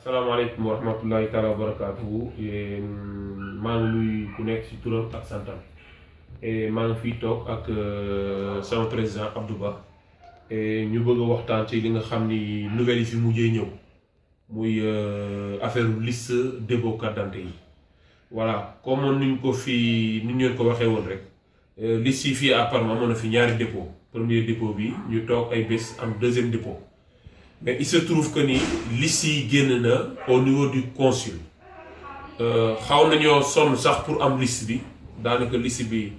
asalaamaaleykum wa rahmatullahi taala wa barakaatuhu maa ngi nuyu ku nekk ci turam ak santam maa ngi fii toog ak sama président Abdou Ba ñu bëgg a waxtaan ci li nga xam ni nouvelle yi fi mujjee ñëw muy affaire liste dépôt carte d'identité yi voilà comme niñ ko fi ni ñu ko waxee woon rek liste yi fii apparemment amoon na fi ñaari dépôt premier dépôt bi ñu toog ay bés am deuxième dépôt. Mais il se trouve que ni liste yi génn na au niveau du consul xaw nañoo sonn sax pour am liste bi daanaka liste bi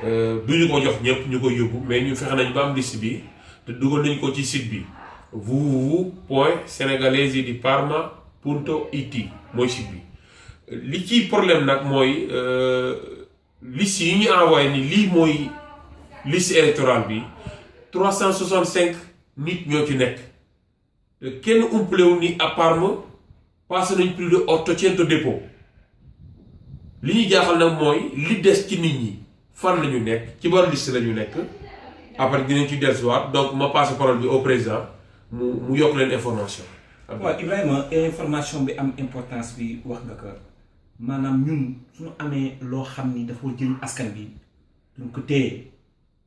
du ñu ko jox ñëpp ñu ko yóbbu mais ñu fexe nañ ba am liste bi te dugal nañ ko ci site bi www.senegalesediparma.it mooy site bi li ci problème nag mooy liste yi ñu envoyé ni lii mooy liste électorale bi 365 nit ñoo ci nekk. kenn umpalewul ni à Parma passé nañ plus de 800 dépôt li ñuy jaaxal nag mooy li des ci nit ñi fan la ñu nekk ci ban liste la ñu nekk après dinañ ci dellusiwaat donc ma passé parole bi au président mu yokk leen information. waaw Ibrahima information bi am importance bi wax nga ko maanaam ñun suñu amee loo xam ni dafa jëriñ askan bi duñ ko téye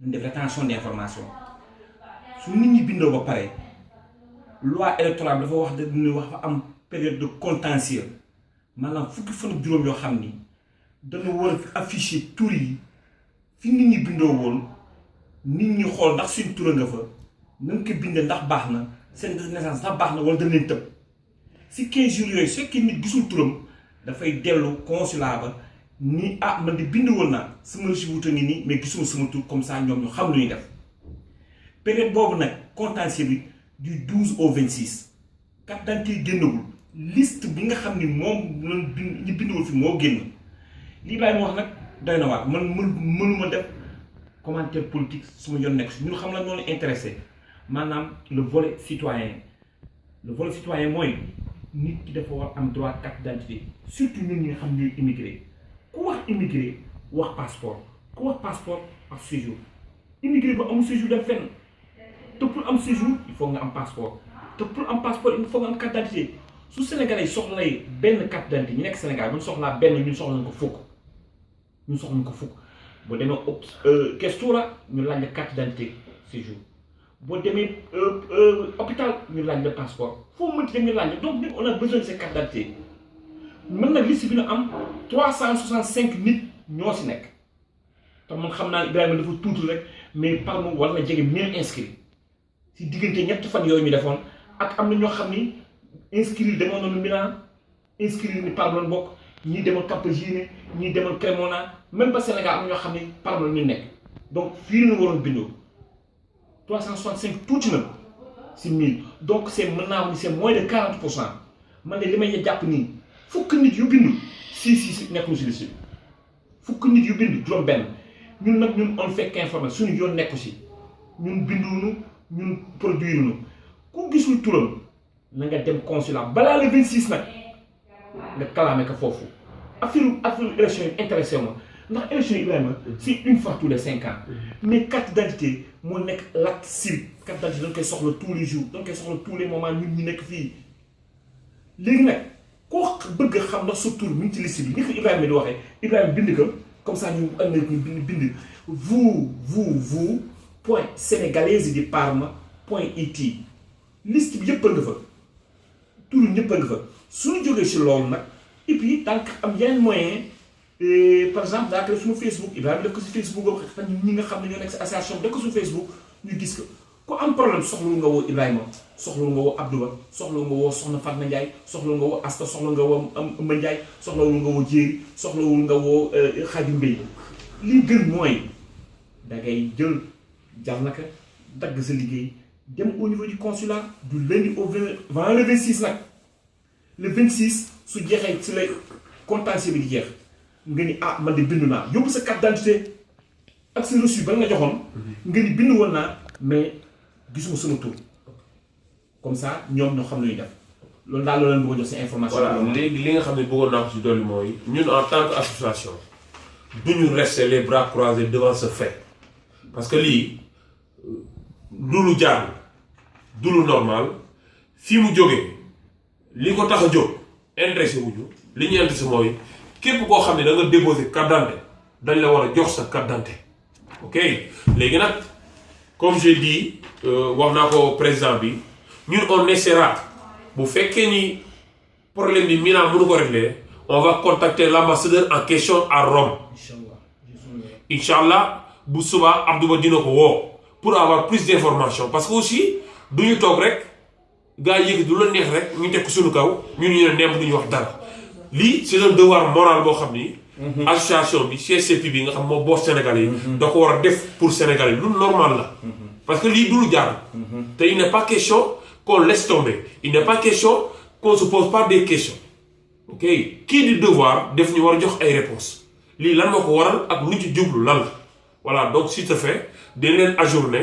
duñ def rétention d'information su nit ñi bindoo ba pare. loi électorale dafa wax dañuy wax fa am période de contentieux maanaam fukki fan ak juróom yoo xam ni dana war a afficher tur yi fi nit ñi bindoo woon nit ñi xool ndax suñ tura nga fa nañ ko bindee ndax baax na seen naissance ndax baax na wala dañ leen tëb si 15 jours yooyu su fekkee nit gisul turam dafay dellu consulat ba ni man di bind woon naa sama reçu wuute ngi nii mais gisuma sama tur comme ça ñoom ñu xam lu ñuy def période boobu nag contentieux bi. du 12 au 26 carte d'identité génnagul liste bi nga xam ni moom lañ bind ñi bindul fi moo génn lii bàyyi ma wax nag doy na waar man mënuma def commentaire politique su ma yoon nekk si ñun xam la noonu intéressé maanaam le volet citoyen mooy nit ki dafa war am droit carte d'identité surtout ñun ñi nga xam ne immigré ku wax immigré wax passeport ku wax passeport ak séjour immigré ba amul séjour dem fenn. te pour am séjour il faut nga am passeport te pour am passeport il faut nga am carte d'identité su Sénégalais yi soxlay benn carte d'identité ñu nekk Sénégal bu ñu soxlaa benn ñun soxla ko fukk boo demee questura ñu laaj la carte d'identité séjour boo demee hôpital ñu laaj la passeport foo mënti dem ñu laaj la donc ñun on a besoin de ces carte d'identité mën nag liste bi ñu am 365 nit ñoo si nekk te man xam naa Ibrahima dafa tuuti rek mais par moom war na jege 1000 inscrits. si diggante ñetti fan yooyu ñu defoon ak am na ñoo xam ni inscrire demoon nañu Milan inscrire ni Parma la bokk ñii demoon Capogine ñii demoon Cremona même ba Sénégal am na ñoo xam ni Parma la ñu nekk donc fii la ñu waroon bindoo 365 tuuti na si 1000 donc c' est mën naa wax ni c' est moins de 40% man de li may jàpp nii fukk nit yu bindu si nekkul si liste bi fukk nit yu bindu juróom-benn ñun nag on fait qu'informer suñu yoon nekku si ñun binduñu. ñun produire nu ku gisul turam na nga dem consulat balaa le 26 nag nga kalaame ko foofu affaire élection yi intéressé ma ndax élection yi Ibrahima c'est une fois tous les 5 ans mais carte d'identité moo nekk l'acte civique carte d'identité dañ koy soxla tous les jours dañ koy soxla tous les moments ñun ñu nekk fii léegi nag koo bëgg a xam ndax sa tur mi ngi ci liste bi ni ko Ibrahima di waxee Ibrahima bind ko comme ça ñu am na ñu bind vous .senegalesediparma.it liste bi yëpp a nga fa turu ñëpp a nga fa suñu jógee si loolu nag et puis donc am yeneen moyen par exemple daa koy suñu Facebook Ibrahima def ko si Facebook ba ñi nga xam ne ñoo nekk si association def ko suñu Facebook ñu gis ko ku am problème soxlu nga woo Ibrahima soxlu nga woo Abdou Ba soxlu nga woo Soxna Fatma Ndiaye soxlu nga woo Asta soxlu nga woo Amba Ndiaye soxlawul nga woo Jéeri soxlawul nga woo Xadim Mbay li gën mooy da ngay jël jar naka dagg sa liggéey dem au niveau du consulat du lundi au vendredi le 26 nag le 26 su jeexee si lay contentieux bi di jeex nga ni man de bindu naa yóbbu sa carte d'identité ak sa reçu ba nga joxoon nga ni bindu woon naa mais gisuma sama tur comme ça ñoom ñoo xam ne ñuy def loolu daal la leen bëgg a jox si information. voilà léegi li nga xam ne bëggoon naa ko si dolli mooy ñun en tant que association duñu rester les bras croisés devant ce fait parce que lii. du lu jaar du lu normal fi mu jógee li ko tax a jóg intéressé wuñu li ñu intéressé mooy képp koo xam ne da nga déposé carte d'identité dañ la war a jox sa carte d'identité ok léegi nag comme j'ai dit wax naa ko président bi ñun on essaiera bu fekkee ni problème bi Milan mënu ko régler on va contacter l'ambassadeur en question à Rome Inch'Allah bu subaa Abdouba dina ko woo pour avoir plus d'informations parce que aussi du ñu toog rek gars yi du la neex rek ñu teg ko suñu kaw ñun ñu ne nemm duñu wax dara lii c'est un devoir moral boo xam ni association bi CCP bi nga xam moo boos Sénégalais yi da ko war a def pour Sénégalais yi lu normal la parce que lii du lu jaar te il n'est pas question qu'on laisse tomber il n'est pas question qu'on se pose pas des questions ok kii di devoir def ñu war a jox ay réponses lii lan moo ko waral ak lu ci jublu lan la voilà donc s'il te fait dañ leen ajourné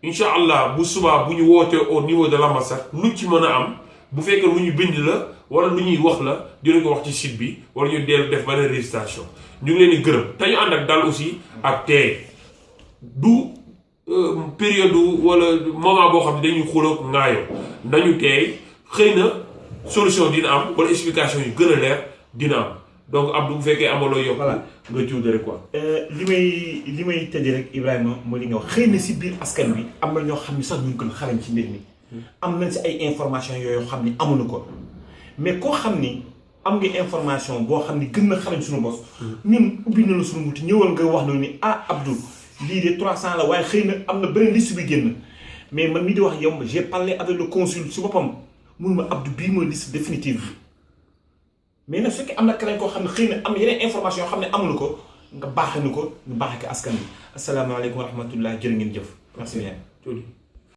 incha allah bu subaa bu ñu wootee au niveau de l'ambassade lu ci mën a am bu fekkee lu ñu bind la wala lu ñuy wax la dinañ ko wax ci site bi wala ñu dellu def beneen registration ñu ngi leen di gërëm te ñu ànd ak dal aussi ak tey du période wala moment boo xam ne dañuy xuloo ŋaayoo nañu tey xëy na solution dina am wala explication yu gën a leer dina am donc Abdou bu fekkee amaloo yokk nga jiw rek quoi. li may tëjee rek Ibrahima mooy li nga wax xëy na si biir askan bi am na ñoo xam ni sax ñu gën xarañ ci mbir mi am nañ si ay information yooyu xam ni amuñu ko mais koo xam ni am nga information boo xam ni gën na xarañ suñu bos ñun ubbi na la suñu wuti ñëwal nga wax na ni Abdou lii de 300 la waaye xëy na am na beneen liste bi génn mais man mii di wax yow j'ai parlé avec le consul si boppam mun ma Abdou bii mooy liste définitive bi mais nag su fekkee am na keneen koo xam ne xëy na am yeneen information yoo xam ne amuñu ko nga baaxee ko ñu baaxee ko askan bi asalaamaaleykum wa rahmatullah jërë ngeen jëf merci bien.